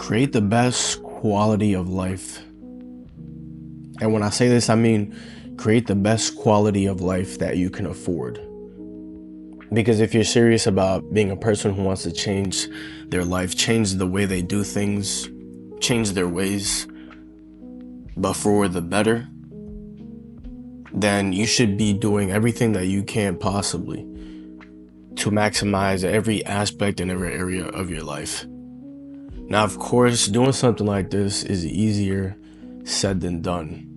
Create the best quality of life. And when I say this, I mean create the best quality of life that you can afford. Because if you're serious about being a person who wants to change their life, change the way they do things, change their ways, but for the better, then you should be doing everything that you can possibly to maximize every aspect and every area of your life. Now, of course, doing something like this is easier said than done.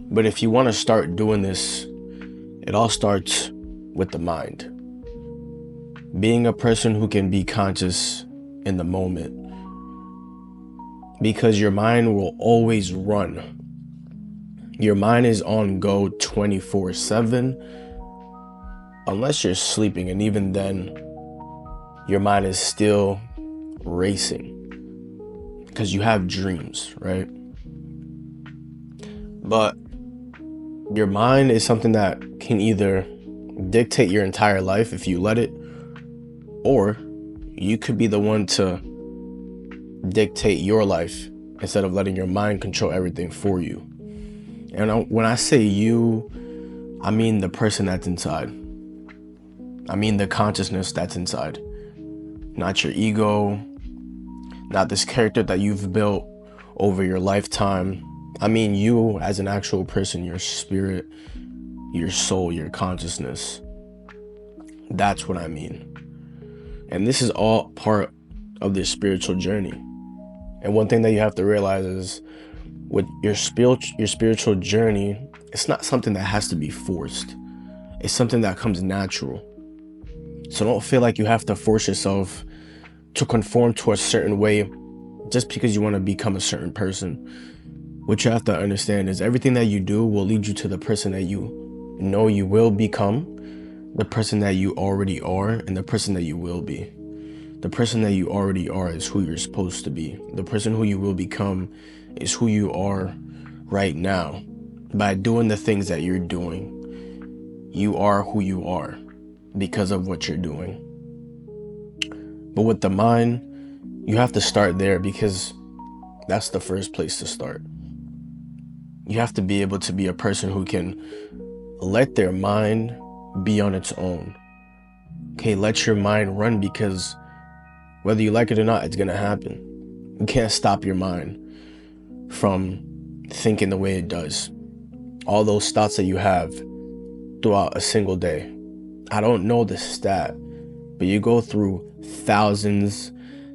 But if you want to start doing this, it all starts with the mind. Being a person who can be conscious in the moment. Because your mind will always run. Your mind is on go 24/7 unless you're sleeping, and even then your mind is still racing because you have dreams, right? But your mind is something that can either dictate your entire life if you let it, or you could be the one to dictate your life instead of letting your mind control everything for you. And when I say you, I mean the person that's inside. I mean the consciousness that's inside. Not your ego, not this character that you've built over your lifetime. I mean you as an actual person, your spirit, your soul, your consciousness. That's what I mean. And this is all part of this spiritual journey. And one thing that you have to realize is with your spiritual journey, it's not something that has to be forced. It's something that comes natural. So don't feel like you have to force yourself to conform to a certain way just because you want to become a certain person. What you have to understand is everything that you do will lead you to the person that you know you will become, the person that you already are, and the person that you will be. The person that you already are is who you're supposed to be. The person who you will become is who you are right now. By doing the things that you're doing, you are who you are because of what you're doing. But with the mind, you have to start there because that's the first place to start. You have to be able to be a person who can let their mind be on its own. Okay, let your mind run, because whether you like it or not, it's gonna happen. You can't stop your mind from thinking the way it does. All those thoughts that you have throughout a single day. I don't know the stat, but you go through thousands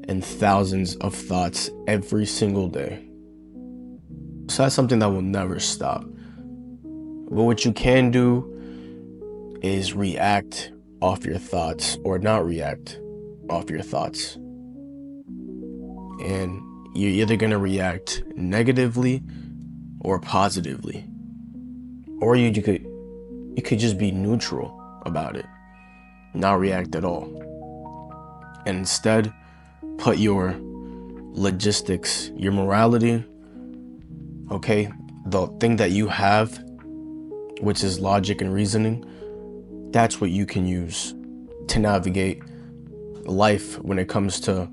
and thousands of thoughts every single day. So that's something that will never stop. But what you can do is react off your thoughts or not react off your thoughts. And you're either going to react negatively or positively. Or you could just be neutral about it, not react at all. And instead, put your logistics, your morality, okay, the thing that you have, which is logic and reasoning, that's what you can use to navigate life when it comes to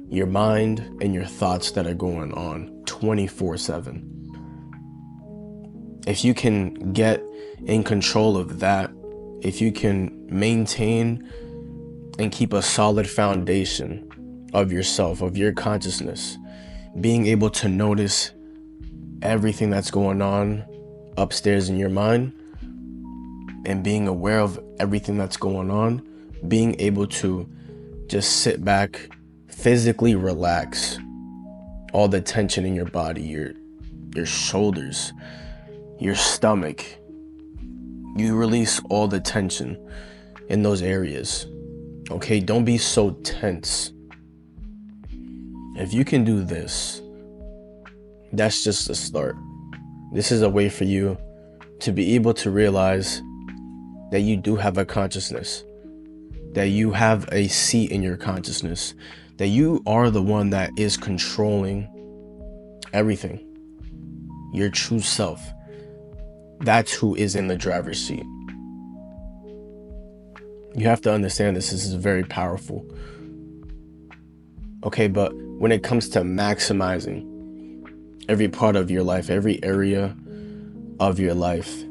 your mind and your thoughts that are going on 24/7. If you can get in control of that, if you can maintain and keep a solid foundation of yourself, of your consciousness, being able to notice everything that's going on upstairs in your mind and being aware of everything that's going on, being able to just sit back, physically relax all the tension in your body, your shoulders, your stomach. You release all the tension in those areas. Okay, don't be so tense. If you can do this, that's just a start. This is a way for you to be able to realize that you do have a consciousness, that you have a seat in your consciousness, that you are the one that is controlling everything. Your true self. That's who is in the driver's seat. You have to understand this. This is very powerful. Okay, but when it comes to maximizing every part of your life, every area of your life,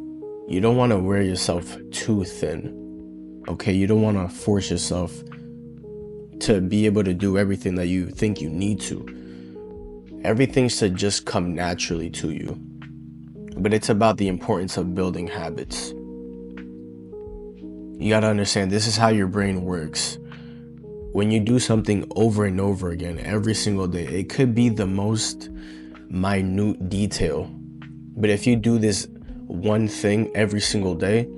you don't want to wear yourself too thin. Okay, you don't want to force yourself to be able to do everything that you think you need to. Everything should just come naturally to you. But it's about the importance of building habits. You gotta understand, this is how your brain works. When you do something over and over again, every single day, it could be the most minute detail. But if you do this one thing every single day,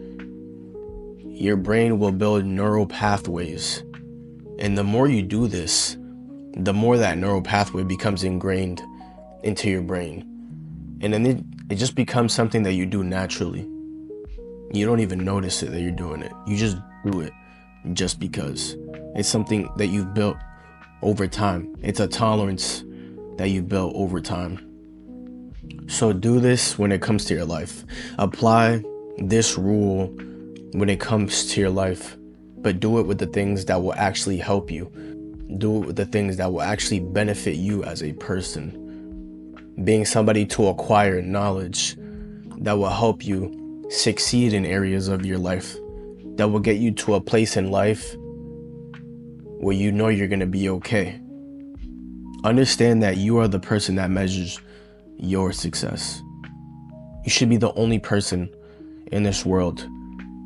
your brain will build neural pathways. And the more you do this, the more that neural pathway becomes ingrained into your brain. And then it just becomes something that you do naturally. You don't even notice it that you're doing it. You just do it just because. It's something that you've built over time. It's a tolerance that you've built over time. So do this when it comes to your life. Apply this rule when it comes to your life, but do it with the things that will actually help you. Do it with the things that will actually benefit you as a person. Being somebody to acquire knowledge that will help you succeed in areas of your life, that will get you to a place in life where you know you're going to be okay. Understand that you are the person that measures your success. You should be the only person in this world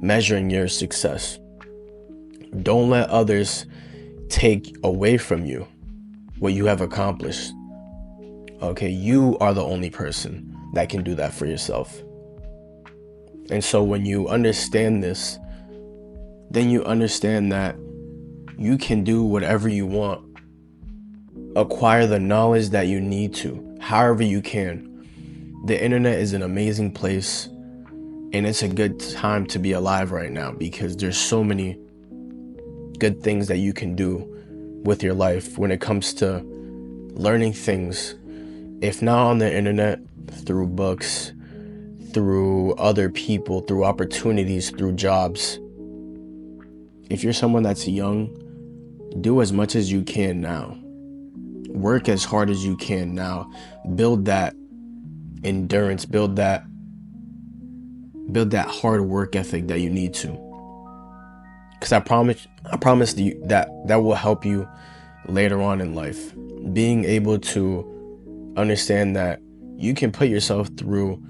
measuring your success. Don't let others take away from you what you have accomplished. Okay, you are the only person that can do that for yourself. And so when you understand this, then you understand that you can do whatever you want. Acquire the knowledge that you need to, however you can. The internet is an amazing place, and it's a good time to be alive right now because there's so many good things that you can do with your life when it comes to learning things. If not on the internet, through books, through other people, through opportunities, through jobs. If you're someone that's young, do as much as you can now. Work as hard as you can now. Build that endurance, build that hard work ethic that you need to. Because I promise you that will help you later on in life. Being able to understand that you can put yourself through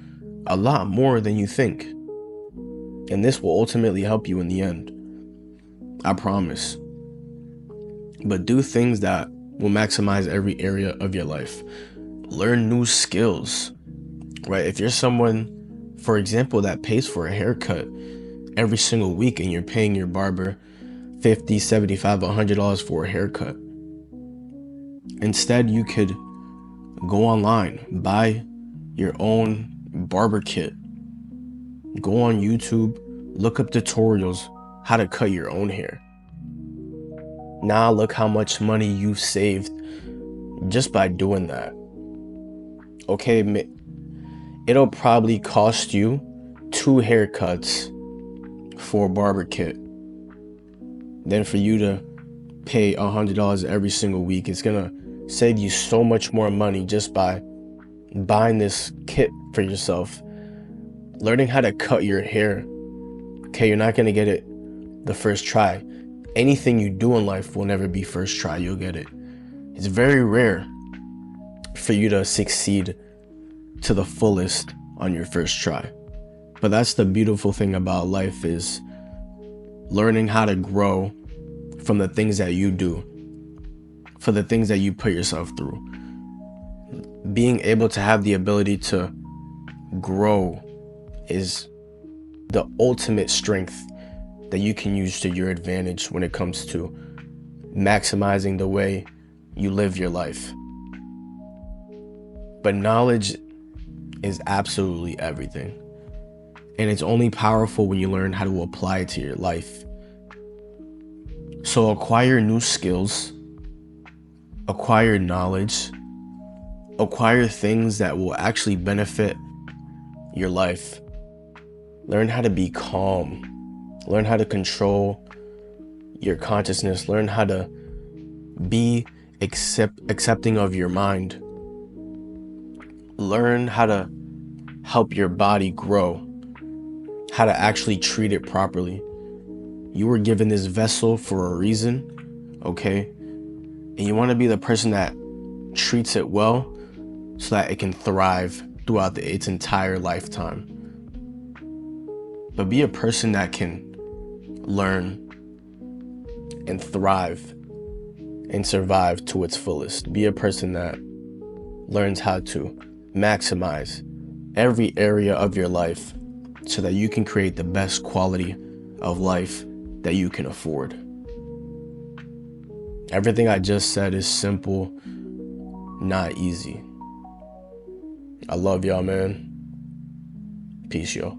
a lot more than you think. And this will ultimately help you in the end. I promise. But do things that will maximize every area of your life. Learn new skills, right? If you're someone, for example, that pays for a haircut every single week and you're paying your barber $50, $75, $100 for a haircut, instead you could go online, buy your own barber kit, go on YouTube, look up tutorials how to cut your own hair. Now look how much money you've saved just by doing that. Okay, it'll probably cost you 2 haircuts for a barber kit. Then for you to pay $100 every single week, it's gonna save you so much more money just by buying this kit for yourself. Learning how to cut your hair. Okay, you're not gonna get it the first try. Anything you do in life will never be first try. You'll get it. It's very rare for you to succeed to the fullest on your first try. But that's the beautiful thing about life, is learning how to grow from the things that you do, for the things that you put yourself through. Being able to have the ability to grow is the ultimate strength that you can use to your advantage when it comes to maximizing the way you live your life. But knowledge is absolutely everything. And it's only powerful when you learn how to apply it to your life. So acquire new skills, acquire knowledge, acquire things that will actually benefit your life. Learn how to be calm. Learn how to control your consciousness. Learn how to be accepting of your mind. Learn how to help your body grow, how to actually treat it properly. You were given this vessel for a reason, okay? And you want to be the person that treats it well so that it can thrive throughout its entire lifetime. But be a person that can learn and thrive and survive to its fullest. Be a person that learns how to maximize every area of your life so that you can create the best quality of life that you can afford. Everything I just said is simple, not easy. I love y'all, man. Peace, y'all.